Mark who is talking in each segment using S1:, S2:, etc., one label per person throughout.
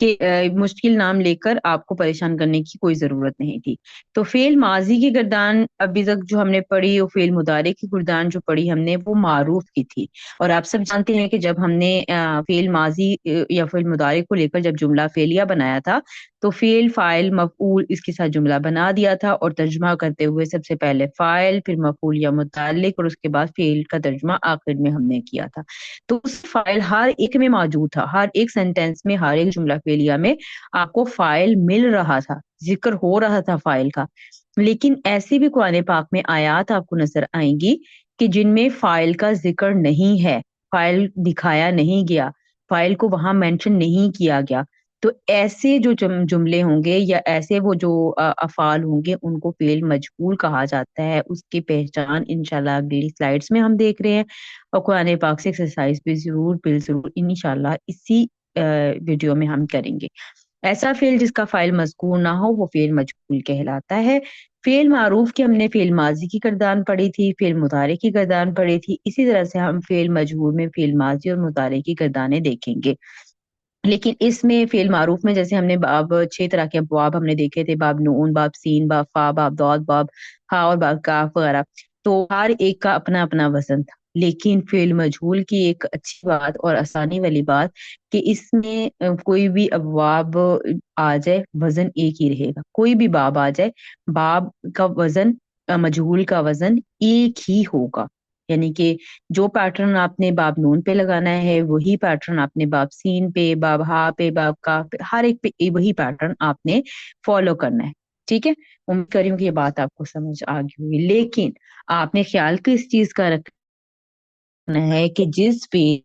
S1: کہ مشکل نام لے کر آپ کو پریشان کرنے کی کوئی ضرورت نہیں تھی۔ تو فعل ماضی کی گردان ابھی تک جو ہم نے پڑھی، اور فعل مضارع کی گردان جو پڑھی ہم نے، وہ معروف کی تھی۔ اور آپ سب جانتے ہیں کہ جب ہم نے فعل ماضی یا فعل مضارع کو لے کر جب جملہ فعلیہ بنایا تھا، تو فعل، فاعل، مفعول اس کے ساتھ جملہ بنا دیا تھا، اور ترجمہ کرتے ہوئے سب سے پہلے فاعل، پھر مفعول یا متعلق، اور اس کے بعد فعل کا ترجمہ آخر میں ہم نے کیا تھا۔ تو اس فاعل ہر ایک میں موجود تھا، ہر ایک سینٹینس میں، ہر ایک جملہ فعلیہ میں آپ کو فاعل مل رہا تھا، ذکر ہو رہا تھا فاعل کا۔ لیکن ایسی بھی قرآن پاک میں آیات آپ کو نظر آئیں گی کہ جن میں فاعل کا ذکر نہیں ہے، فاعل دکھایا نہیں گیا، فاعل کو وہاں مینشن نہیں کیا گیا۔ تو ایسے جو جملے ہوں گے، یا ایسے وہ جو افعال ہوں گے، ان کو فعل مجہول کہا جاتا ہے۔ اس کی پہچان انشاءاللہ اگلی سلائیڈز میں ہم دیکھ رہے ہیں، اور قرآن پاک سے ایکسرسائز بھی ضرور بالضرور انشاءاللہ اسی ویڈیو میں ہم کریں گے۔ ایسا فعل جس کا فاعل مذکور نہ ہو وہ فعل مجہول کہلاتا ہے۔ فعل معروف کی ہم نے فعل ماضی کی گردان پڑھی تھی، فعل مضارع کی گردان پڑھی تھی، اسی طرح سے ہم فعل مجہول میں فعل ماضی اور مضارع کی گردانیں دیکھیں گے۔ لیکن اس میں فعل معروف میں جیسے ہم نے باب 6 طرح کے ابواب ہم نے دیکھے تھے، باب نون، باب سین، باب فا، باب ضاد، باب ہا اور باب کاف وغیرہ، تو ہر ایک کا اپنا اپنا وزن تھا۔ لیکن فعل مجہول کی ایک اچھی بات اور آسانی والی بات کہ اس میں کوئی بھی ابواب آ جائے وزن ایک ہی رہے گا، کوئی بھی باب آ جائے باب کا وزن، مجہول کا وزن ایک ہی ہوگا۔ یعنی کہ جو پیٹرن آپ نے باب نون پہ لگانا ہے وہی پیٹرن آپ نے باب سین پہ، باب ہا پہ، باب کاف پہ، ہر ایک پہ وہی پیٹرن آپ نے فالو کرنا ہے۔ ٹھیک ہے، امید کر رہی ہوں کہ یہ بات آپ کو سمجھ آ گئی ہوگی۔ لیکن آپ نے خیال کس چیز کا رکھنا ہے کہ جس فعل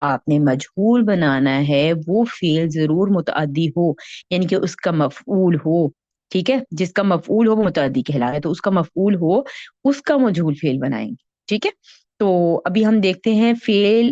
S1: آپ نے مجہول بنانا ہے وہ فعل ضرور متعدی ہو، یعنی کہ اس کا مفعول ہو۔ ٹھیک ہے، جس کا مفعول ہو وہ متعدی کہلاتا ہے، تو اس کا مفعول ہو اس کا مجہول فعل بنائیں گے۔ ٹھیک ہے، تو ابھی ہم دیکھتے ہیں فعل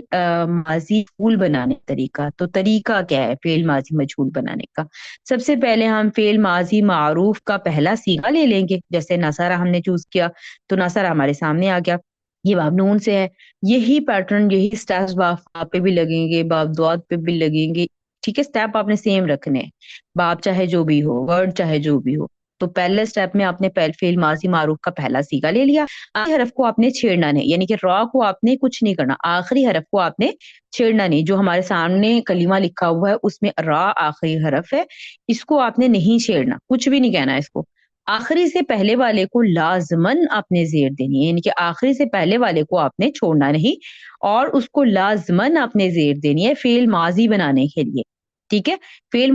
S1: ماضی مجہول بنانے کا طریقہ۔ تو طریقہ کیا ہے فعل ماضی مجہول بنانے کا؟ سب سے پہلے ہم فعل ماضی معروف کا پہلا صیغہ لے لیں گے، جیسے نصرہ ہم نے چوز کیا تو نصرہ ہمارے سامنے آ گیا، یہ باب نون سے ہے۔ یہی پیٹرن، یہی سٹیپس باب فا پہ بھی لگیں گے، باب ضاد پہ بھی لگیں گے۔ ٹھیک ہے، سٹیپ آپ نے سیم رکھنے ہیں، باب چاہے جو بھی ہو، ورڈ چاہے جو بھی ہو۔ تو پہلے سٹیپ میں آپ نے فعل ماضی معروف کا پہلا صیغہ لے لیا، آخری حرف کو آپ نے چھیڑنا نہیں، یعنی کہ را کو آپ نے کچھ نہیں کرنا، آخری حرف کو آپ نے چھیڑنا نہیں۔ جو ہمارے سامنے کلمہ لکھا ہوا ہے اس میں را آخری حرف ہے، اس کو آپ نے نہیں چھیڑنا، کچھ بھی نہیں کہنا اس کو۔ آخری سے پہلے والے کو لازمن آپ نے زیر دینی ہے، یعنی کہ آخری سے پہلے والے کو آپ نے چھوڑنا نہیں، اور اس کو لازمن آپ نے زیر دینی ہے فعل ماضی بنانے کے لیے۔ ٹھیک ہے، فعل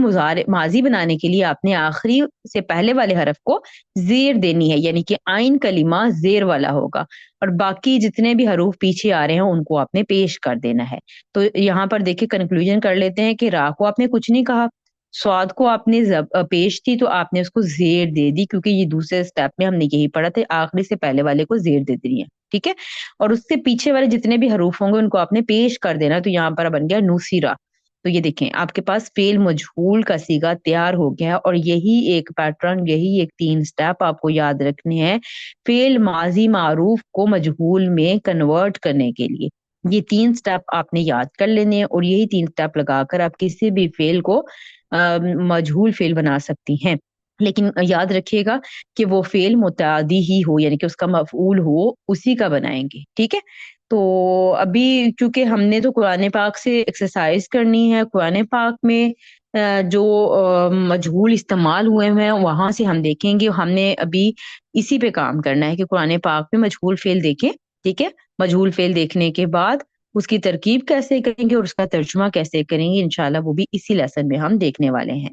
S1: ماضی بنانے کے لیے آپ نے آخری سے پہلے والے حرف کو زیر دینی ہے، یعنی کہ آئین کلمہ زیر والا ہوگا، اور باقی جتنے بھی حروف پیچھے آ رہے ہیں ان کو آپ نے پیش کر دینا ہے۔ تو یہاں پر دیکھیں کنکلوژن کر لیتے ہیں کہ را کو آپ نے کچھ نہیں کہا، سواد کو آپ نے پیش تھی تو آپ نے اس کو زیر دے دی، کیونکہ یہ دوسرے سٹیپ میں ہم نے یہی پڑھا تھا، آخری سے پہلے والے کو زیر دے دینی ہے۔ ٹھیک ہے، اور اس سے پیچھے والے جتنے بھی حروف ہوں گے ان کو آپ نے پیش کر دینا، تو یہاں پر بن گیا نوسیرا۔ تو یہ دیکھیں آپ کے پاس فعل مجہول کا صیغہ تیار ہو گیا ہے، اور یہی ایک پیٹرن، یہی ایک 3 سٹیپ آپ کو یاد رکھنے ہیں فعل ماضی معروف کو مجہول میں کنورٹ کرنے کے لیے۔ یہ 3 سٹیپ آپ نے یاد کر لینے ہیں، اور یہی 3 سٹیپ لگا کر آپ کسی بھی فعل کو مجہول فعل بنا سکتی ہیں۔ لیکن یاد رکھیے گا کہ وہ فعل متعدی ہی ہو، یعنی کہ اس کا مفعول ہو اسی کا بنائیں گے۔ ٹھیک ہے، تو ابھی چونکہ ہم نے تو قرآن پاک سے ایکسرسائز کرنی ہے، قرآن پاک میں جو مجہول استعمال ہوئے ہیں وہاں سے ہم دیکھیں گے، ہم نے ابھی اسی پہ کام کرنا ہے کہ قرآن پاک میں مجہول فعل دیکھیں۔ ٹھیک ہے، مجہول فعل دیکھنے کے بعد اس کی ترکیب کیسے کریں گے اور اس کا ترجمہ کیسے کریں گے، انشاءاللہ وہ بھی اسی لیسن میں ہم دیکھنے والے ہیں۔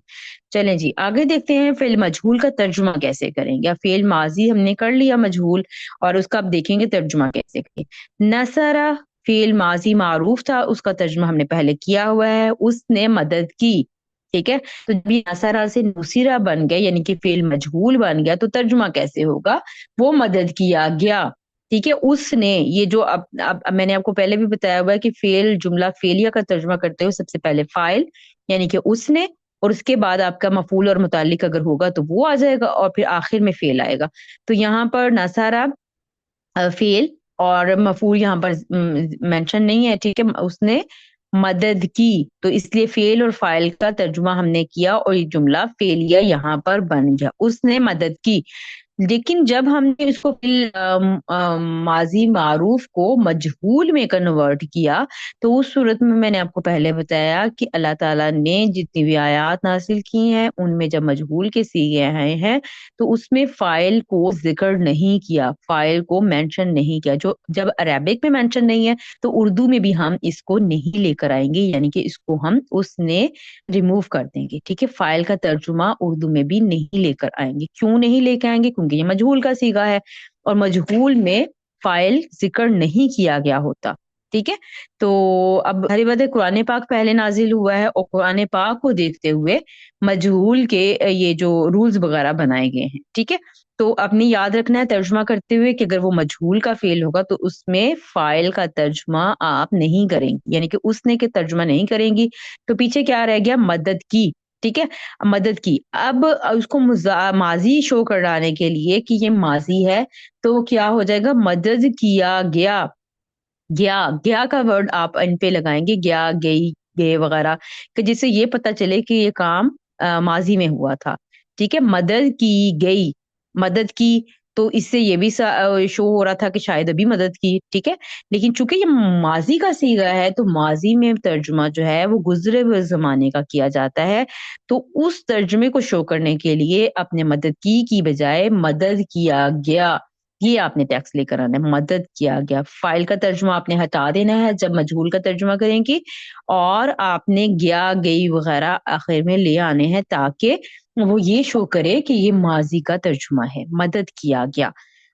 S1: چلیں جی آگے دیکھتے ہیں فعل مجہول کا ترجمہ کیسے کریں گے۔ فعل ماضی ہم نے کر لیا مجہول، اور اس کا اب دیکھیں گے ترجمہ کیسے کریں گے۔ نصرہ فعل ماضی معروف تھا، اس کا ترجمہ ہم نے پہلے کیا ہوا ہے، اس نے مدد کی۔ ٹھیک ہے، تو جب یہ نصرہ سے نصیرہ بن گیا، یعنی کہ فعل مجہول بن گیا، تو ترجمہ کیسے ہوگا؟ وہ مدد کیا گیا۔ ٹھیک ہے، اس نے، یہ جو اب میں نے آپ کو پہلے بھی بتایا ہوا ہے کہ فعل جملہ فعلیہ کا ترجمہ کرتے ہوئے سب سے پہلے فاعل یعنی کہ اس نے، اور اس کے بعد آپ کا مفعول اور متعلق اگر ہوگا تو وہ آ جائے گا، اور پھر آخر میں فعل آئے گا۔ تو یہاں پر نصرہ فعل اور مفعول یہاں پر مینشن نہیں ہے۔ ٹھیک ہے، اس نے مدد کی، تو اس لیے فعل اور فاعل کا ترجمہ ہم نے کیا اور یہ جملہ فعلیہ یہاں پر بن گیا، اس نے مدد کی۔ لیکن جب ہم نے اس کو ماضی معروف کو مجہول میں کنورٹ کیا، تو اس صورت میں نے آپ کو پہلے بتایا کہ اللہ تعالیٰ نے جتنی بھی آیات نازل کی ہیں ان میں جب مجہول کے صیغے آئے ہیں تو اس میں فاعل کو ذکر نہیں کیا، فاعل کو مینشن نہیں کیا۔ جو جب عربک میں مینشن نہیں ہے تو اردو میں بھی ہم اس کو نہیں لے کر آئیں گے، یعنی کہ اس کو ہم اس نے ریموو کر دیں گے، ٹھیک ہے۔ فاعل کا ترجمہ اردو میں بھی نہیں لے کر آئیں گے۔ کیوں نہیں لے کے آئیں گے؟ کیونکہ یہ مجہول کا صیغہ ہے اور مجہول میں فاعل ذکر نہیں کیا گیا ہوتا، ٹھیک ہے۔ تو اب ہری بات ہے، قرآن پاک پہلے نازل ہوا ہے اور قرآن پاک کو دیکھتے ہوئے مجہول کے یہ جو رولز وغیرہ بنائے گئے ہیں، ٹھیک ہے۔ تو اپنی یاد رکھنا ہے ترجمہ کرتے ہوئے کہ اگر وہ مجہول کا فعل ہوگا تو اس میں فاعل کا ترجمہ آپ نہیں کریں گی، یعنی کہ اس نے کے ترجمہ نہیں کریں گی، تو پیچھے کیا رہ گیا؟ مدد کی، ٹھیک ہے، مدد کی۔ اب اس کو ماضی شو کرانے کے لیے کہ یہ ماضی ہے تو کیا ہو جائے گا؟ مدد کیا گیا، گیا گیا کا ورڈ آپ ان پہ لگائیں گے، گیا گئی گئے وغیرہ، کہ جس سے یہ پتا چلے کہ یہ کام ماضی میں ہوا تھا، ٹھیک ہے۔ مدد کی گئی، مدد کی، تو اس سے یہ بھی شو ہو رہا تھا کہ شاید ابھی مدد کی، ٹھیک ہے۔ لیکن چونکہ یہ ماضی کا صیغہ ہے تو ماضی میں ترجمہ جو ہے وہ گزرے ہوئے زمانے کا کیا جاتا ہے، تو اس ترجمے کو شو کرنے کے لیے اپنے مدد کی بجائے مدد کیا گیا، یہ آپ نے ٹیکس لے کر آنا ہے، مدد کیا گیا۔ فائل کا ترجمہ آپ نے ہٹا دینا ہے جب مجہول کا ترجمہ کریں گی، اور آپ نے گیا گئی وغیرہ آخر میں لے آنے ہیں تاکہ وہ یہ شو کرے کہ یہ ماضی کا ترجمہ ہے، مدد کیا گیا۔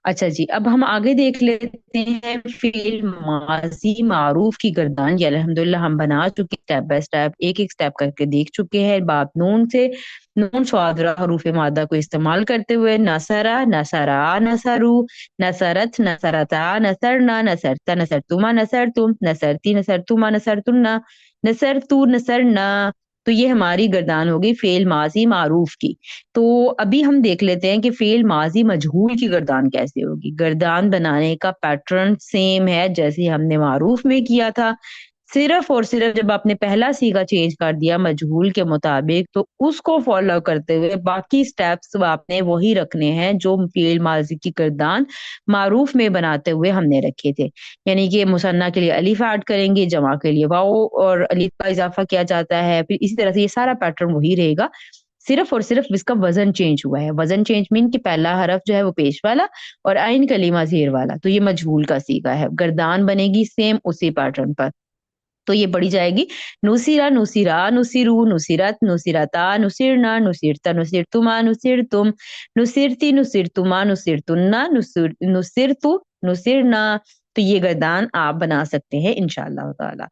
S1: اچھا جی، اب ہم آگے دیکھ لیتے ہیں فعل ماضی معروف کی گردان، یہ الحمدللہ ہم بنا چکے، سٹیپ بائی سٹیپ ایک ایک سٹیپ کر کے دیکھ چکے ہیں۔ باب نون سے نون صادرہ حروف مادہ کو استعمال کرتے ہوئے نصرہ، نصرا، نصرو، نصرت، نصرتا، نصرنا، نصرت، نصرتما، نصرتم، نصرتی، نصرتما، نصرتن، نصرتو، نصرنا، تو یہ ہماری گردان ہوگی فعل ماضی معروف کی۔ تو ابھی ہم دیکھ لیتے ہیں کہ فعل ماضی مجہول کی گردان کیسے ہوگی۔ گردان بنانے کا پیٹرن سیم ہے جیسے ہم نے معروف میں کیا تھا، صرف اور صرف جب آپ نے پہلا صیغہ چینج کر دیا مجہول کے مطابق تو اس کو فالو کرتے ہوئے باقی سٹیپس آپ نے وہی رکھنے ہیں جو فعل ماضی کی گردان معروف میں بناتے ہوئے ہم نے رکھے تھے، یعنی کہ مثنیٰ کے لیے الف ایڈ کریں گے، جمع کے لیے واو اور الف کا اضافہ کیا جاتا ہے، پھر اسی طرح سے یہ سارا پیٹرن وہی رہے گا، صرف اور صرف اس کا وزن چینج ہوا ہے۔ وزن چینج مین کہ پہلا حرف جو ہے وہ پیش والا اور عین کلمہ زیر والا، تو یہ مجہول کا صیغہ ہے۔ گردان بنے گی سیم اسی پیٹرن پر، تو یہ پڑھی جائے گی نصیرہ، نصیرہ، نصیرو، نصیرت، نصیرتا، نصیرنا، نصیرتا، نصیرتما، نصیرتم، نصیرتی، نصیرتما، نصیرتنا، نصیرتو، نصیرنا، تو یہ گردان آپ بنا سکتے ہیں انشاءاللہ تعالی۔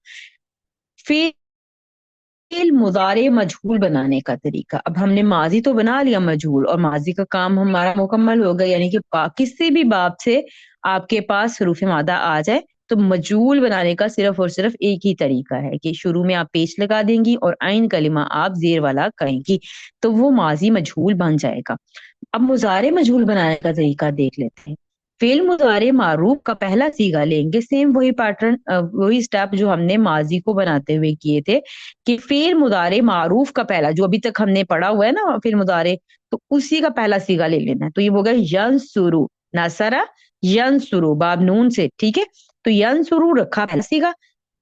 S1: فعل مضارع مجہول بنانے کا طریقہ، اب ہم نے ماضی تو بنا لیا مجہول اور ماضی کا کام ہمارا مکمل ہو گیا، یعنی کہ کسی بھی باب سے آپ کے پاس حروف مادہ آ جائے تو مجہول بنانے کا صرف اور صرف ایک ہی طریقہ ہے کہ شروع میں آپ پیش لگا دیں گی اور عین کلمہ آپ زیر والا کریں گی تو وہ ماضی مجہول بن جائے گا۔ اب مضارع مجہول بنانے کا طریقہ دیکھ لیتے ہیں۔ فعل مضارع معروف کا پہلا صیغہ لیں گے، سیم وہی پیٹرن وہی سٹیپ جو ہم نے ماضی کو بناتے ہوئے کیے تھے کہ فعل مضارع معروف کا پہلا جو ابھی تک ہم نے پڑھا ہوا ہے نا فعل مضارع، تو اسی کا پہلا صیغہ لے لینا ہے، تو یہ ہوگا ینصرو، نصرہ ینصرو، باب نون سے، ٹھیک ہے۔ تو ینصرو رکھا پہلا صیغہ،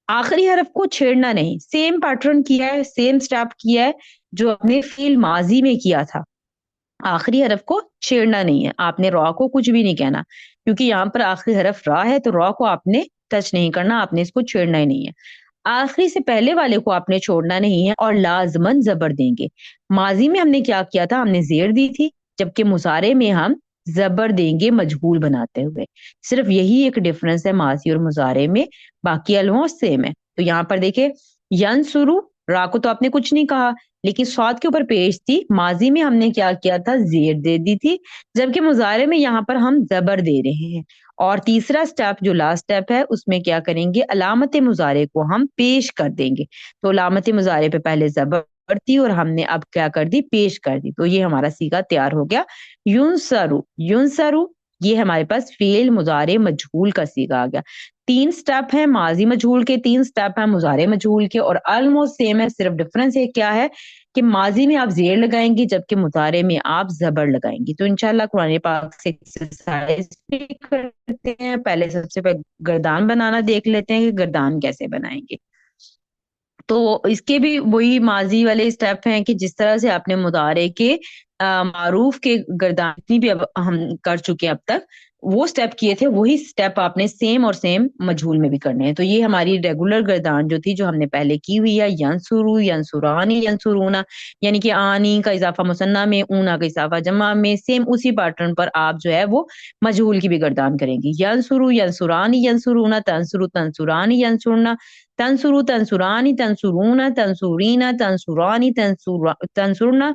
S1: آخری حرف کو چھیڑنا نہیں، سیم پیٹرن کیا ہے، سیم سٹیپ کیا ہے جو آپ نے فعل ماضی میں کیا تھا، آخری حرف کو چھیڑنا نہیں ہے، آپ نے را کو کچھ بھی نہیں کہنا کیونکہ یہاں پر آخری حرف را ہے تو را کو آپ نے ٹچ نہیں کرنا، آپ نے اس کو چھیڑنا ہی نہیں ہے۔ آخری سے پہلے والے کو آپ نے چھوڑنا نہیں ہے اور لازمن زبر دیں گے۔ ماضی میں ہم نے کیا کیا تھا؟ ہم نے زیر دی تھی، جبکہ مضارع میں ہم زبر دیں گے مجہول بناتے ہوئے، صرف یہی ایک ڈفرنس ہے ماضی اور مضارع میں، باقی الفاظ سیم ہے۔ تو یہاں پر دیکھیں ینصرو، را کو تو آپ نے کچھ نہیں کہا لیکن صاد کے اوپر پیش تھی، ماضی میں ہم نے کیا کیا تھا؟ زیر دے دی تھی، جبکہ مضارع میں یہاں پر ہم زبر دے رہے ہیں۔ اور تیسرا سٹیپ جو لاسٹ سٹیپ ہے اس میں کیا کریں گے؟ علامت مضارع کو ہم پیش کر دیں گے، تو علامت مضارع پہ پہلے زبر تھی اور ہم نے اب کیا کر دی؟ پیش کر دی، تو یہ ہمارا صیغہ تیار ہو گیا ینصرو، ینصرو، یہ ہمارے پاس فعل مضارع مجہول کا صیغہ آ گیا. 3 سٹیپ ہیں ماضی مجہول کے، 3 سٹیپ ہیں مضارع مجہول کے، اور آلموسٹ سیم ہے. صرف ڈفرنس یہ کیا ہے کہ ماضی میں آپ زیر لگائیں گی جبکہ مضارع میں آپ زبر لگائیں گی. تو انشاءاللہ قرآن پاک سے ایکسرسائز بھی کرتے ہیں. پہلے سب سے پہلے گردان بنانا دیکھ لیتے ہیں کہ گردان کیسے بنائیں گے. تو اس کے بھی وہی ماضی والے اسٹیپ ہیں کہ جس طرح سے آپ نے مضارع کے معروف کے گردان جتنی بھی اب ہم کر چکے اب تک وہ سٹیپ کیے تھے، وہی سٹیپ آپ نے سیم اور سیم مجہول میں بھی کرنے ہیں. تو یہ ہماری ریگولر گردان جو تھی جو ہم نے پہلے کی ہوئی ہے، ینسرو، ینسرانی، ینسرونا، یعنی کہ آنی کا اضافہ مثنیٰ میں، اونا کا اضافہ جمع میں، سیم اسی پیٹرن پر آپ جو ہے وہ مجہول کی بھی گردان کریں گی. ینسرو، ینسرانی، ینسرونا، تنسرو، تنسرانی، ینسرنا، تنسرو، تنسرانی، تنسرونا، تنسورینا، تنسرانی، تنسرنا،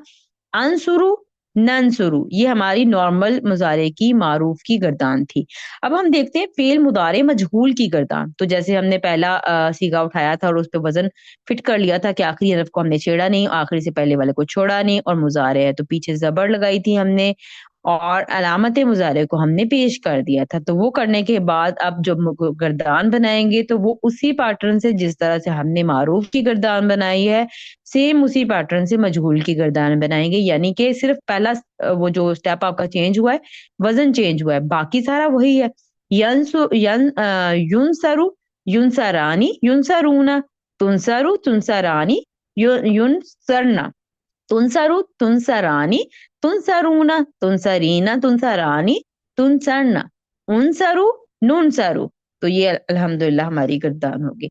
S1: انسرو، ننسرو. یہ ہماری نارمل مضارع کی معروف کی گردان تھی. اب ہم دیکھتے ہیں فعل مضارع مجہول کی گردان. تو جیسے ہم نے پہلا صیغہ اٹھایا تھا اور اس پہ وزن فٹ کر لیا تھا کہ آخری حرف کو ہم نے چھیڑا نہیں، آخری سے پہلے والے کو چھوڑا نہیں، اور مضارع ہے تو پیچھے زبر لگائی تھی ہم نے، اور علامت مضارع کو ہم نے پیش کر دیا تھا. تو وہ کرنے کے بعد اب جب گردان بنائیں گے تو وہ اسی پیٹرن سے جس طرح سے ہم نے معروف کی گردان بنائی ہے سیم اسی پیٹرن سے مجہول کی گردان بنائیں گے. یعنی کہ صرف پہلا وہ جو اسٹیپ آپ کا چینج ہوا ہے، وزن چینج ہوا ہے، باقی سارا وہی ہے. ینسرو، ینسرانی، ینسرونا، تنسرو، تنسرانی، ینسرنا، تنسرو، تنسرانی، تنسرونا، تنسرینا، تنسرانی، تنسرنا، انسرو، ننسرو. تو یہ الحمدللہ ہماری گردان ہوگی.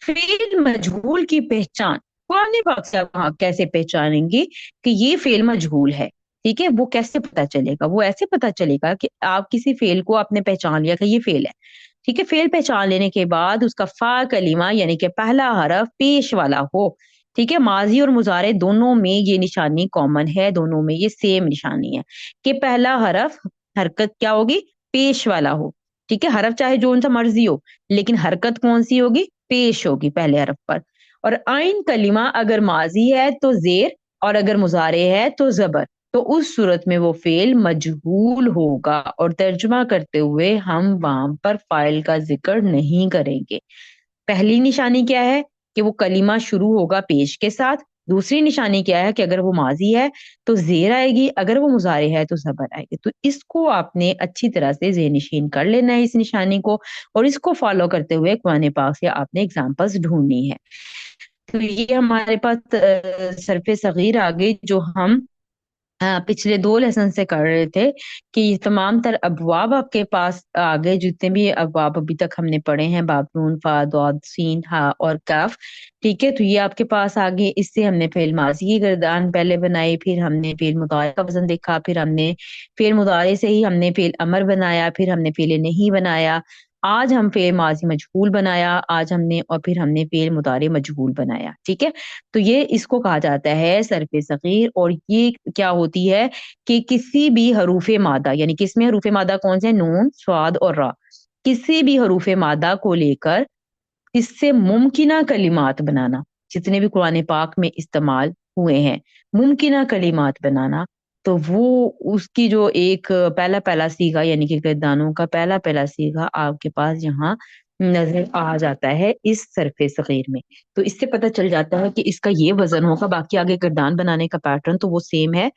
S1: فعل مجہول کی پہچان قرآن پاک سے آپ کیسے پہچانیں گے کہ یہ فعل مجہول ہے؟ ٹھیک ہے، وہ کیسے پتا چلے گا؟ وہ ایسے پتا چلے گا کہ آپ کسی فعل کو آپ نے پہچان لیا کہ یہ فعل ہے. ٹھیک ہے، فعل پہچان لینے کے بعد اس کا فا کلمہ یعنی کہ پہلا حرف پیش والا ہو. ٹھیک ہے، ماضی اور مضارع دونوں میں یہ نشانی کامن ہے، دونوں میں یہ سیم نشانی ہے کہ پہلا حرف حرکت کیا ہوگی؟ پیش والا ہو. ٹھیک ہے، حرف چاہے جو ان سا مرضی ہو لیکن حرکت کون سی ہوگی؟ پیش ہوگی پہلے حرف پر. اور آئین کلمہ اگر ماضی ہے تو زیر اور اگر مضارع ہے تو زبر. تو اس صورت میں وہ فعل مجہول ہوگا اور ترجمہ کرتے ہوئے ہم وہاں پر فاعل کا ذکر نہیں کریں گے. پہلی نشانی کیا ہے کہ وہ کلمہ شروع ہوگا پیش کے ساتھ. دوسری نشانی کیا ہے کہ اگر وہ ماضی ہے تو زیر آئے گی، اگر وہ مضارع ہے تو زبر آئے گی. تو اس کو آپ نے اچھی طرح سے ذہن نشین کر لینا ہے اس نشانی کو، اور اس کو فالو کرتے ہوئے قرآن پاک سے آپ نے اگزامپلس ڈھونڈنی ہے. تو یہ ہمارے پاس صرف صغیر آگے جو ہم پچھلے 2 لیسن سے کر رہے تھے کہ یہ تمام تر ابواب آپ کے پاس آگے جتنے بھی ابواب ابھی تک ہم نے پڑھے ہیں، باب نون، فا، ضاد، سین، ہا اور کاف. ٹھیک ہے، تو یہ آپ کے پاس آگے. اس سے ہم نے فعل ماضی کی گردان پہلے بنائی، پھر ہم نے فعل مضارع کا وزن دیکھا، پھر ہم نے فعل مضارع سے ہی ہم نے فعل امر بنایا، پھر ہم نے فعل نہیں بنایا. آج ہم فعل ماضی مجہول بنایا آج ہم نے، اور پھر ہم نے فعل مضارع مجہول بنایا. ٹھیک ہے، تو یہ اس کو کہا جاتا ہے صرف صغیر. اور یہ کیا ہوتی ہے کہ کسی بھی حروف مادہ، یعنی کس میں حروف مادہ کون سے؟ نون، صاد اور را. کسی بھی حروف مادہ کو لے کر اس سے ممکنہ کلمات بنانا، جتنے بھی قرآن پاک میں استعمال ہوئے ہیں ممکنہ کلمات بنانا. تو وہ اس کی جو ایک پہلا صیغہ یعنی کہ گردانوں کا پہلا صیغہ آپ کے پاس یہاں نظر آ جاتا ہے اس صرف صغیر میں. تو اس سے پتہ چل جاتا ہے کہ اس کا یہ وزن ہوگا. باقی آگے گردان بنانے کا پیٹرن تو وہ سیم ہے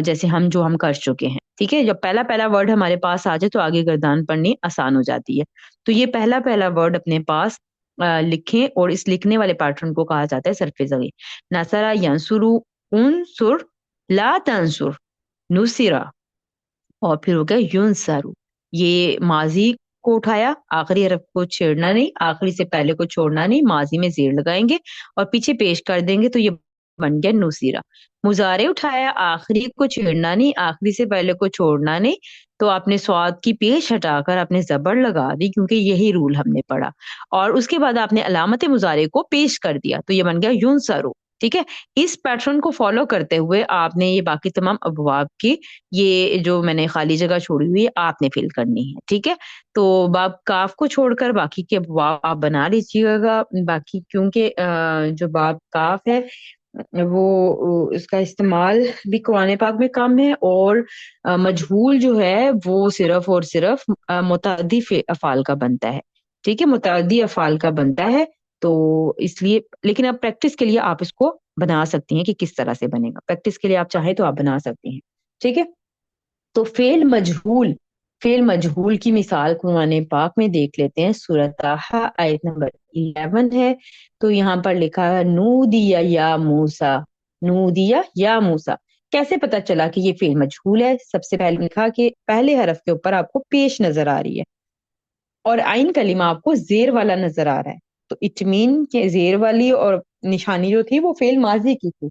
S1: جیسے ہم کر چکے ہیں. ٹھیک ہے، جب پہلا ورڈ ہمارے پاس آ جائے تو آگے گردان پڑھنی آسان ہو جاتی ہے. تو یہ پہلا ورڈ اپنے پاس لکھیں، اور اس لکھنے والے پیٹرن کو کہا جاتا ہے صرف صغیر. نصرہ، ینصرو، انصر، لا تنصر، نصرہ، اور پھر ہو گیا ینصرو. یہ ماضی کو اٹھایا، آخری حرف کو چھیڑنا نہیں، آخری سے پہلے کو چھوڑنا نہیں، ماضی میں زیر لگائیں گے اور پیچھے پیش کر دیں گے تو یہ بن گیا نصیرہ. مضارع اٹھایا، آخری کو چھیڑنا نہیں، آخری سے پہلے کو چھوڑنا نہیں، تو آپ نے صاد کی پیش ہٹا کر آپ نے زبر لگا دی کیونکہ یہی رول ہم نے پڑھا، اور اس کے بعد آپ نے علامت مضارع کو پیش کر دیا تو یہ بن گیا ینصرو. ٹھیک ہے، اس پیٹرن کو فالو کرتے ہوئے آپ نے یہ باقی تمام ابواب کی یہ جو میں نے خالی جگہ چھوڑی ہوئی ہے آپ نے فل کرنی ہے. ٹھیک ہے، تو باب کاف کو چھوڑ کر باقی کے ابواب آپ بنا لیجیے گا. باقی کیونکہ جو باب کاف ہے وہ اس کا استعمال بھی قرآن پاک میں کم ہے، اور مجہول جو ہے وہ صرف اور صرف متعدی افعال کا بنتا ہے، ٹھیک ہے، متعدی افعال کا بنتا ہے۔ تو اس لیے لیکن اب پریکٹس کے لیے آپ اس کو بنا سکتی ہیں کہ کس طرح سے بنے گا، پریکٹس کے لیے آپ چاہیں تو آپ بنا سکتی ہیں، ٹھیک ہے۔ تو فعل مجہول کی مثال قرآن پاک میں دیکھ لیتے ہیں، سورۃ طٰہٰ آیت نمبر 11 ہے۔ تو یہاں پر لکھا ہے نودیا یا موسیٰ، نودیا یا موسیٰ۔ کیسے پتا چلا کہ یہ فعل مجہول ہے؟ سب سے پہلے لکھا کہ پہلے حرف کے اوپر آپ کو پیش نظر آ رہی ہے، اور عین کلمہ آپ کو زیر والا نظر آ رہا ہے، تو اٹ مین کہ زیر والی اور نشانی جو تھی وہ فعل ماضی کی تھی،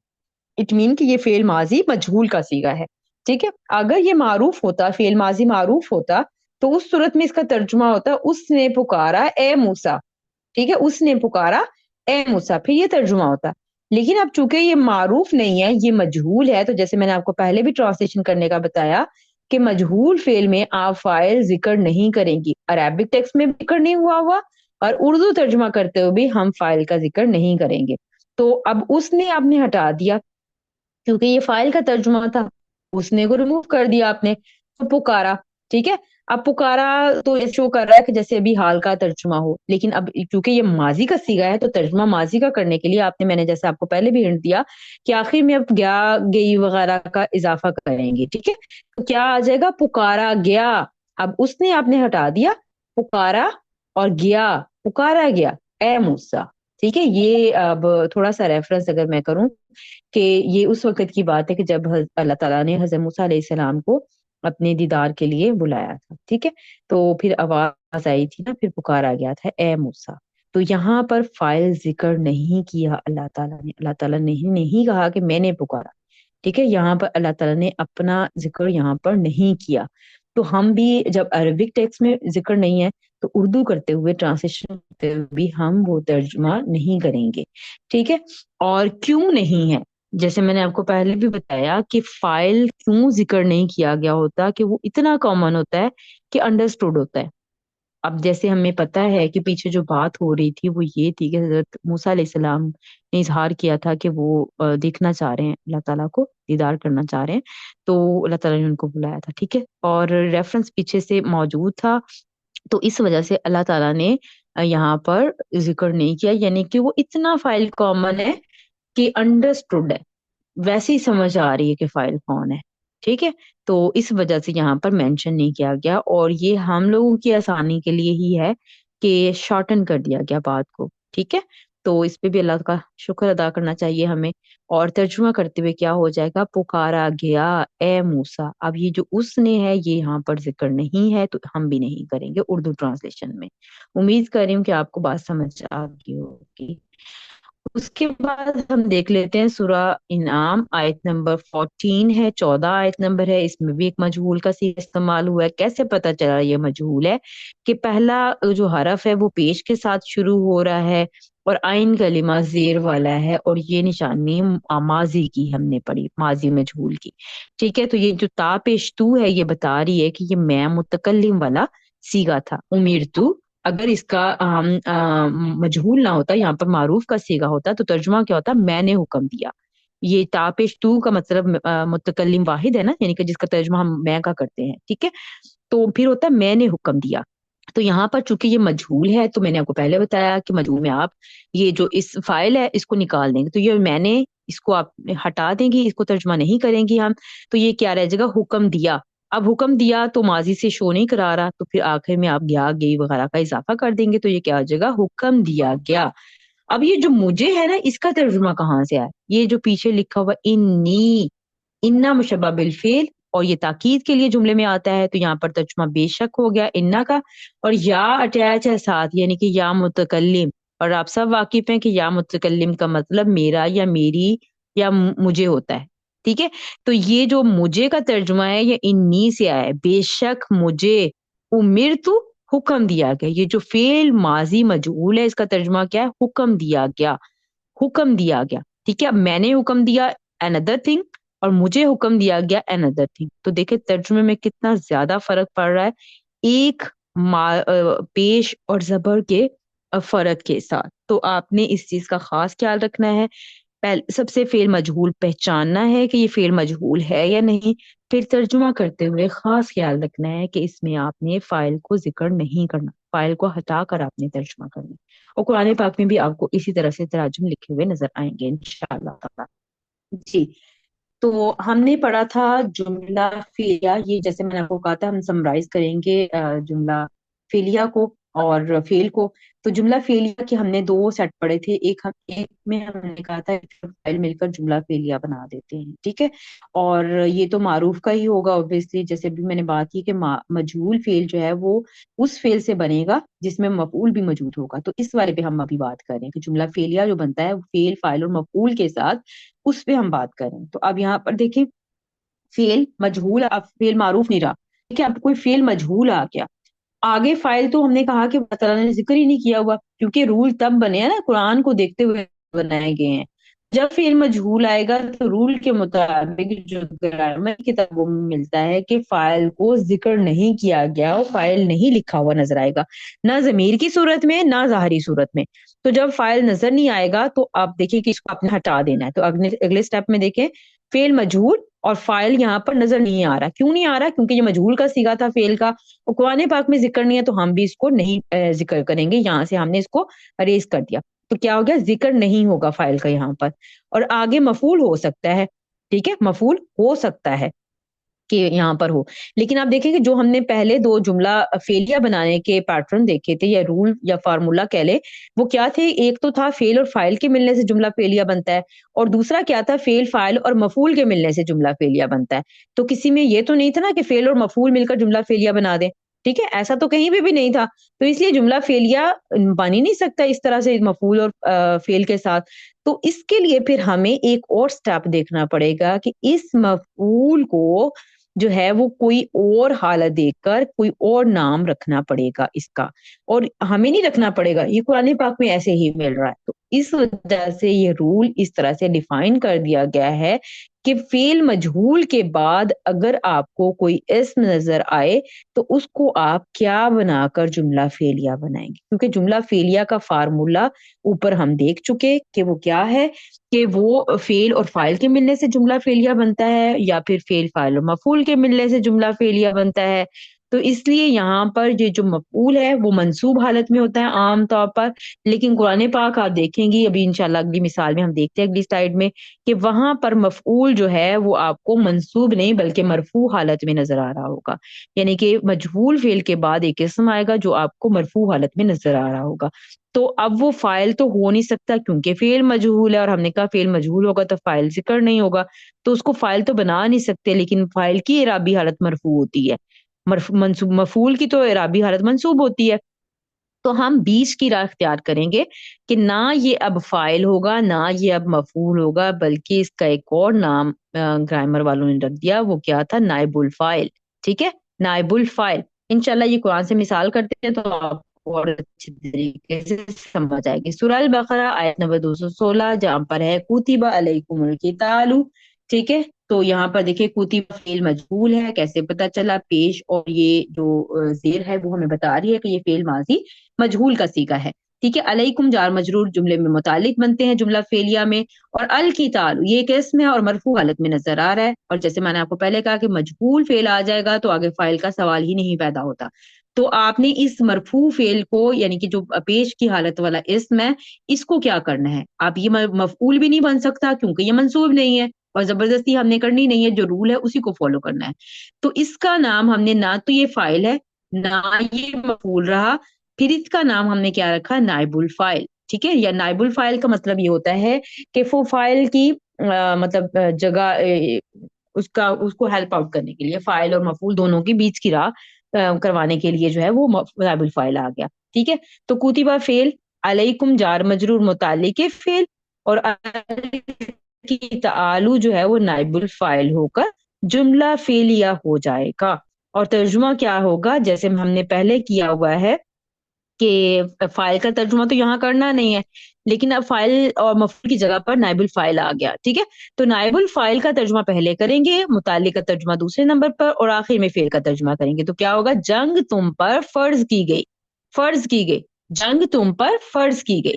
S1: اٹ مین کہ یہ فعل ماضی مجہول کا صیغہ ہے، ٹھیک ہے۔ اگر یہ معروف ہوتا، فعل ماضی معروف ہوتا، تو اس صورت میں اس کا ترجمہ ہوتا اس نے پکارا اے موسیٰ، ٹھیک ہے، اس نے پکارا اے موسیٰ، پھر یہ ترجمہ ہوتا۔ لیکن اب چونکہ یہ معروف نہیں ہے، یہ مجہول ہے، تو جیسے میں نے آپ کو پہلے بھی ٹرانسلیشن کرنے کا بتایا کہ مجہول فعل میں آپ فاعل ذکر نہیں کریں گی، عربک ٹیکسٹ میں بھی ذکر نہیں ہوا اور اردو ترجمہ کرتے ہوئے بھی ہم فاعل کا ذکر نہیں کریں گے۔ تو اب اس نے آپ نے ہٹا دیا کیونکہ یہ فائل کا ترجمہ تھا، اس نے کو ریموو کر دیا آپ نے، تو پکارا، ٹھیک ہے۔ اب پکارا تو یہ شو کر رہا ہے کہ جیسے ابھی حال کا ترجمہ ہو، لیکن اب کیونکہ یہ ماضی کا صیغہ ہے تو ترجمہ ماضی کا کرنے کے لیے آپ نے، میں نے جیسے آپ کو پہلے بھی ہنٹ دیا کہ آخر میں اب گیا گئی وغیرہ کا اضافہ کریں گے، ٹھیک ہے، تو کیا آ جائے گا؟ پکارا گیا، اب اس نے آپ نے ہٹا دیا پکارا اور گیا، پکارا گیا اے موسیٰ، ٹھیک ہے۔ یہ اب تھوڑا سا ریفرنس اگر میں کروں کہ یہ اس وقت کی بات ہے کہ جب اللہ تعالیٰ نے حضرت موسیٰ علیہ السلام کو اپنے دیدار کے لیے بلایا تھا، ٹھیک ہے، تو پھر آواز آئی تھی نا، پھر پکارا گیا تھا اے موسیٰ۔ تو یہاں پر فاعل ذکر نہیں کیا اللہ تعالیٰ نے نہیں کہا کہ میں نے پکارا، ٹھیک ہے، یہاں پر اللہ تعالیٰ نے اپنا ذکر یہاں پر نہیں کیا۔ تو ہم بھی جب عربک ٹیکسٹ میں ذکر نہیں ہے تو اردو کرتے ہوئے، ٹرانسلیشن کرتے ہوئے بھی ہم وہ ترجمہ نہیں کریں گے، ٹھیک ہے۔ اور کیوں نہیں ہے؟ جیسے میں نے آپ کو پہلے بھی بتایا کہ فائل کیوں ذکر نہیں کیا گیا ہوتا، کہ وہ اتنا کامن ہوتا ہے کہ انڈرسٹوڈ ہوتا ہے۔ اب جیسے ہمیں پتا ہے کہ پیچھے جو بات ہو رہی تھی وہ یہ تھی کہ حضرت موسیٰ علیہ السلام نے اظہار کیا تھا کہ وہ دیکھنا چاہ رہے ہیں اللہ تعالیٰ کو، دیدار کرنا چاہ رہے ہیں، تو اللہ تعالیٰ نے ان کو بلایا تھا، ٹھیک ہے، اور ریفرنس پیچھے سے موجود تھا، تو اس وجہ سے اللہ تعالیٰ نے یہاں پر ذکر نہیں کیا، یعنی کہ وہ اتنا فائل کامن ہے کہ انڈرسٹوڈ ہے، ویسے ہی سمجھ آ رہی ہے کہ فائل کون ہے، ٹھیک ہے۔ تو اس وجہ سے یہاں پر مینشن نہیں کیا گیا، اور یہ ہم لوگوں کی آسانی کے لیے ہی ہے کہ شارٹن کر دیا گیا بات کو، ٹھیک ہے۔ تو اس پہ بھی اللہ کا شکر ادا کرنا چاہیے ہمیں، اور ترجمہ کرتے ہوئے کیا ہو جائے گا؟ پکارا گیا اے موسیٰ۔ اب یہ جو اس نے ہے یہ یہاں پر ذکر نہیں ہے، تو ہم بھی نہیں کریں گے اردو ٹرانسلیشن میں۔ امید کر رہی ہوں کہ آپ کو بات سمجھ آ گئی ہوگی۔ اس کے بعد ہم دیکھ لیتے ہیں سورہ انعام، آیت نمبر 14 ہے، 14 آیت نمبر ہے، اس میں بھی ایک مجہول کا صیغہ استعمال ہوا ہے۔ کیسے پتا چلا یہ مجہول ہے؟ کہ پہلا جو حرف ہے وہ پیش کے ساتھ شروع ہو رہا ہے، اور عین کلمہ زیر والا ہے، اور یہ نشانی ماضی کی ہم نے پڑھی، ماضی مجہول کی، ٹھیک ہے۔ تو یہ جو تا پیش تو ہے یہ بتا رہی ہے کہ یہ میں متکلم والا صیغہ تھا، امیرتو۔ اگر اس کا مجہول نہ ہوتا، یہاں پر معروف کا صیغہ ہوتا، تو ترجمہ کیا ہوتا؟ میں نے حکم دیا۔ یہ تاپش تو کا مطلب متکلم واحد ہے نا، یعنی کہ جس کا ترجمہ ہم میں کا کرتے ہیں، ٹھیک ہے، تو پھر ہوتا ہے میں نے حکم دیا۔ تو یہاں پر چونکہ یہ مجہول ہے، تو میں نے آپ کو پہلے بتایا کہ مجہول میں آپ یہ جو اس فائل ہے اس کو نکال دیں گے، تو یہ میں نے، اس کو آپ ہٹا دیں گی، اس کو ترجمہ نہیں کریں گی ہم، تو یہ کیا رہ جائے گا؟ حکم دیا۔ اب حکم دیا تو ماضی سے شو نہیں کرا رہا، تو پھر آخر میں آپ گیا گئی وغیرہ کا اضافہ کر دیں گے، تو یہ کیا ہو جائے گا؟ حکم دیا گیا۔ اب یہ جو مجھے ہے نا، اس کا ترجمہ کہاں سے آیا؟ یہ جو پیچھے لکھا ہوا انی، انا مشبہ بالفعل، اور یہ تاکید کے لیے جملے میں آتا ہے، تو یہاں پر ترجمہ بے شک ہو گیا انا کا، اور یا اٹیچ ہے ساتھ، یعنی کہ یا متکلم، اور آپ سب واقف ہیں کہ یا متکلم کا مطلب میرا یا میری یا مجھے ہوتا ہے، ٹھیک ہے۔ تو یہ جو مجھے کا ترجمہ ہے یہ انی سے آیا ہے، بے شک مجھے امرتو، حکم دیا گیا۔ یہ جو فعل ماضی مجہول ہے اس کا ترجمہ کیا ہے؟ حکم دیا گیا، حکم دیا گیا، ٹھیک ہے۔ اب میں نے حکم دیا another thing، اور مجھے حکم دیا گیا another thing، تو دیکھیں ترجمے میں کتنا زیادہ فرق پڑ رہا ہے ایک پیش اور زبر کے فرق کے ساتھ۔ تو آپ نے اس چیز کا خاص خیال رکھنا ہے سب سے فعل مجہول پہچاننا ہے کہ یہ فعل مجہول ہے یا نہیں، پھر ترجمہ کرتے ہوئے خاص خیال رکھنا ہے کہ اس میں آپ نے فاعل کو ذکر نہیں کرنا، فاعل کو ہٹا کر آپ نے ترجمہ کرنا ہے۔ اور قرآن پاک میں بھی آپ کو اسی طرح سے تراجم لکھے ہوئے نظر آئیں گے انشاءاللہ تعالی۔ جی، تو ہم نے پڑھا تھا جملہ فعلیہ، یہ جیسے میں نے آپ کو کہا تھا ہم سمرائز کریں گے جملہ فعلیہ کو اور فعل کو۔ تو جملہ فعلیہ کے ہم نے دو سیٹ پڑھے تھے، ایک میں ہم نے کہا تھا فاعل مل کر جملہ فعلیہ بنا دیتے ہیں، ٹھیک ہے۔ اور یہ تو معروف کا ہی ہوگا اوبویسلی، جیسے بھی میں نے بات کی کہ مجہول فعل جو ہے وہ اس فعل سے بنے گا جس میں مفعول بھی موجود ہوگا۔ تو اس والے پہ ہم ابھی بات کریں کہ جملہ فعلیہ جو بنتا ہے فعل، فاعل اور مفعول کے ساتھ، اس پہ ہم بات کریں۔ تو اب یہاں پر دیکھیں فعل مجہول، اب فعل معروف نہیں رہا، ٹھیک ہے، اب کوئی فعل مجہول آ گیا آگے۔ فائل تو ہم نے کہا کہ اللہ تعالیٰ نے ذکر ہی نہیں کیا ہوا، کیونکہ رول تب بنے ہیں نا، قرآن کو دیکھتے ہوئے بنائے گئے ہیں۔ جب فعل مجہول آئے گا تو رول کے مطابق جو گرامر کی کتابوں میں ملتا ہے کہ فائل کو ذکر نہیں کیا گیا اور فائل نہیں لکھا ہوا نظر آئے گا، نہ ضمیر کی صورت میں نہ ظاہری صورت میں۔ تو جب فائل نظر نہیں آئے گا تو آپ دیکھیں کہ اس کو آپ نے ہٹا دینا ہے۔ تو اگلے سٹیپ میں دیکھیں فعل مجہول اور فائل یہاں پر نظر نہیں آ رہا، کیوں نہیں آ رہا؟ کیونکہ یہ مجہول کا صیغہ تھا فعل کا، اور قرآن پاک میں ذکر نہیں ہے تو ہم بھی اس کو نہیں ذکر کریں گے، یہاں سے ہم نے اس کو اریز کر دیا۔ تو کیا ہو گیا؟ ذکر نہیں ہوگا فاعل کا یہاں پر، اور آگے مفعول ہو سکتا ہے، ٹھیک ہے، مفعول ہو سکتا ہے کہ یہاں پر ہو۔ لیکن آپ دیکھیں کہ جو ہم نے پہلے دو جملہ فعلیہ بنانے کے پیٹرن دیکھے تھے یا رول یا فارمولا کہہ لے، وہ کیا تھے؟ ایک تو تھا فعل اور فاعل کے ملنے سے جملہ فعلیہ بنتا ہے، اور دوسرا کیا تھا؟ فعل، فاعل اور مفعول کے ملنے سے جملہ فعلیہ بنتا ہے۔ تو کسی میں یہ تو نہیں تھا نا کہ فعل اور مفعول مل کر جملہ فعلیہ بنا دیں، ٹھیک ہے، ایسا تو کہیں بھی نہیں تھا۔ تو اس لیے جملہ فعلیہ بن ہی نہیں سکتا اس طرح سے مفعول اور فعل کے ساتھ۔ تو اس کے لیے پھر ہمیں ایک اور سٹیپ دیکھنا پڑے گا کہ اس مفعول کو جو ہے وہ کوئی اور حالت دے کر کوئی اور نام رکھنا پڑے گا اس کا، اور ہمیں نہیں رکھنا پڑے گا، یہ قرآن پاک میں ایسے ہی مل رہا ہے۔ تو اس وجہ سے یہ رول اس طرح سے ڈیفائن کر دیا گیا ہے کہ فعل مجہول کے بعد اگر آپ کو کوئی اسم نظر آئے تو اس کو آپ کیا بنا کر جملہ فعلیہ بنائیں گے، کیونکہ جملہ فعلیہ کا فارمولا اوپر ہم دیکھ چکے کہ وہ کیا ہے، کہ وہ فعل اور فاعل کے ملنے سے جملہ فعلیہ بنتا ہے، یا پھر فعل، فاعل اور مفعول کے ملنے سے جملہ فعلیہ بنتا ہے۔ تو اس لیے یہاں پر یہ جو مفعول ہے وہ منصوب حالت میں ہوتا ہے عام طور پر، لیکن قرآن پاک آپ دیکھیں گی، ابھی انشاءاللہ اگلی مثال میں ہم دیکھتے ہیں اگلی سلائیڈ میں، کہ وہاں پر مفعول جو ہے وہ آپ کو منصوب نہیں بلکہ مرفوع حالت میں نظر آ رہا ہوگا، یعنی کہ مجہول فعل کے بعد ایک اسم آئے گا جو آپ کو مرفوع حالت میں نظر آ رہا ہوگا۔ تو اب وہ فاعل تو ہو نہیں سکتا کیونکہ فعل مجہول ہے، اور ہم نے کہا فعل مجہول ہوگا تو فاعل ذکر نہیں ہوگا، تو اس کو فاعل تو بنا نہیں سکتے، لیکن فاعل کی اعرابی حالت مرفوع ہوتی ہے، مفعول کی تو اعرابی حالت منصوب ہوتی ہے۔ تو ہم بیچ کی راہ اختیار کریں گے کہ نہ یہ اب فاعل ہوگا نہ یہ اب مفعول ہوگا، بلکہ اس کا ایک اور نام گرامر والوں نے رکھ دیا، وہ کیا تھا؟ نائب الفاعل، ٹھیک ہے، نائب الفاعل۔ انشاءاللہ یہ قرآن سے مثال کرتے ہیں تو آپ کو اور اچھی طریقے سے سمجھ آئے گی۔ سورہ البقرہ آیت نمبر 216 جہاں پر ہے کتب علیکم القتال، ٹھیک ہے۔ تو یہاں پر دیکھیں کتب فعل مجہول ہے، کیسے پتا چلا؟ پیش اور یہ جو زیر ہے وہ ہمیں بتا رہی ہے کہ یہ فعل ماضی مجہول کا صیغہ ہے، ٹھیک ہے۔ علیکم جار مجرور جملے میں متعلق بنتے ہیں جملہ فعلیہ میں، اور القتال یہ ایک اسم ہے اور مرفوع حالت میں نظر آ رہا ہے، اور جیسے میں نے آپ کو پہلے کہا کہ مجہول فعل آ جائے گا تو آگے فاعل کا سوال ہی نہیں پیدا ہوتا۔ تو آپ نے اس مرفوع فعل کو، یعنی کہ جو پیش کی حالت والا اسم ہے، اس کو کیا کرنا ہے؟ آپ یہ مفعول بھی نہیں بن سکتا کیونکہ یہ منصوب نہیں ہے، اور زبردستی ہم نے کرنی نہیں ہے، جو رول ہے اسی کو فالو کرنا ہے۔ تو اس کا نام ہم نے نہ تو یہ فاعل ہے نہ یہ مفعول رہا، پھر اس کا نام ہم نے کیا رکھا؟ نائب الفاعل، ٹھیک ہے۔ یا نائب الفاعل کا مطلب یہ ہوتا ہے کہ وہ فاعل کی مطلب جگہ اس کو ہیلپ آؤٹ کرنے کے لیے، فاعل اور مفعول دونوں کے بیچ کی راہ کروانے کے لیے جو ہے وہ نائب الفاعل آ گیا، ٹھیک ہے۔ تو کتبہ فعل، علیکم جار مجرور متعلق فعل، اور کی تعالو جو ہے وہ نائب الفاعل ہو کر جملہ فعلیہ ہو جائے گا۔ اور ترجمہ کیا ہوگا؟ جیسے ہم نے پہلے کیا ہوا ہے کہ فاعل کا ترجمہ تو یہاں کرنا نہیں ہے، لیکن اب فاعل اور مفعول کی جگہ پر نائب الفاعل آ گیا، ٹھیک ہے۔ تو نائب الفاعل کا ترجمہ پہلے کریں گے، متعلق کا ترجمہ دوسرے نمبر پر، اور آخر میں فعل کا ترجمہ کریں گے۔ تو کیا ہوگا؟ جنگ تم پر فرض کی گئی، فرض کی گئی، جنگ تم پر فرض کی گئی،